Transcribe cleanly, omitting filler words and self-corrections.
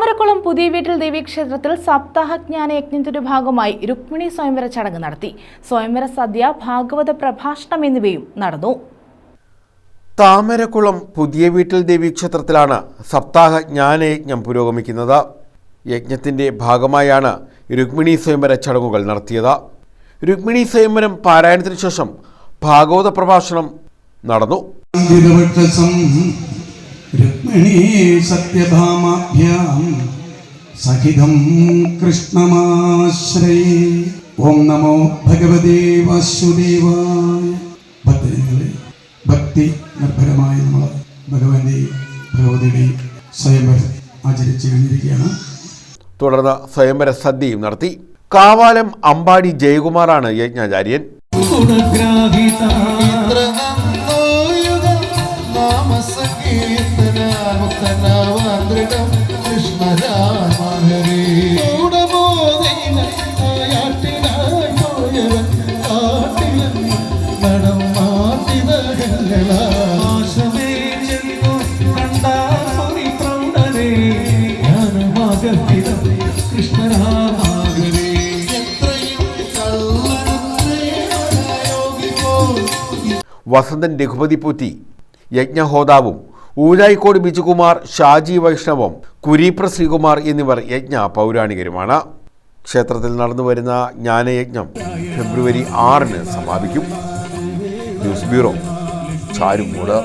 താമരക്കുളം പുതിയ വീട്ടിൽ ദേവീക്ഷേത്രത്തിൽ സപ്താഹജ്ഞാന യജ്ഞത്തിന്റെ ഭാഗമായി രുക്മിണി സ്വയംവര ചടങ്ങ് നടത്തി. സ്വയംവര സദ്യ, ഭാഗവത പ്രഭാഷണം എന്നിവയും നടന്നു. താമരക്കുളം പുതിയ വീട്ടിൽ ദേവീക്ഷേത്രത്തിലാണ് സപ്താഹജ്ഞാനയജ്ഞം പുരോഗമിക്കുന്നത്. യജ്ഞത്തിന്റെ ഭാഗമായാണ് രുക്മിണി സ്വയംവര ചടങ്ങുകൾ നടത്തിയത്. രുക്മിണി സ്വയംവരം പാരായണത്തിനു ശേഷം ഭാഗവത പ്രഭാഷണം നടന്നു. രുക്മിണീ സത്യഭാമാഭ്യാം സഹിതം കൃഷ്ണമാശ്രയേ. ഓം നമോ ഭഗവതേ വാസുദേവായ. ഭക്തജനങ്ങളെ, ഭക്തി നിർഭരമായി നമ്മൾ ഭഗവതിയുടെ സ്വയംവരം ആചരിച്ചു കഴിഞ്ഞിരിക്കുകയാണ്. തുടർന്ന് സ്വയംവര സദ്യയും നടത്തി. കാവാലം അമ്പാടി ജയകുമാറാണ് യജ്ഞാചാര്യൻ. വസന്തൻ രഘുപതി പൂറ്റി യജ്ഞഹോതാവും, ഊരായിക്കോട് ബിജുകുമാർ, ഷാജി വൈഷ്ണവം, കുരീപ്ര ശ്രീകുമാർ എന്നിവർ യജ്ഞ പൗരാണികരുമാണ്. ക്ഷേത്രത്തിൽ നടന്നുവരുന്ന ജ്ഞാനയജ്ഞം ഫെബ്രുവരി 6 സമാപിക്കും. News bureau, Charummood.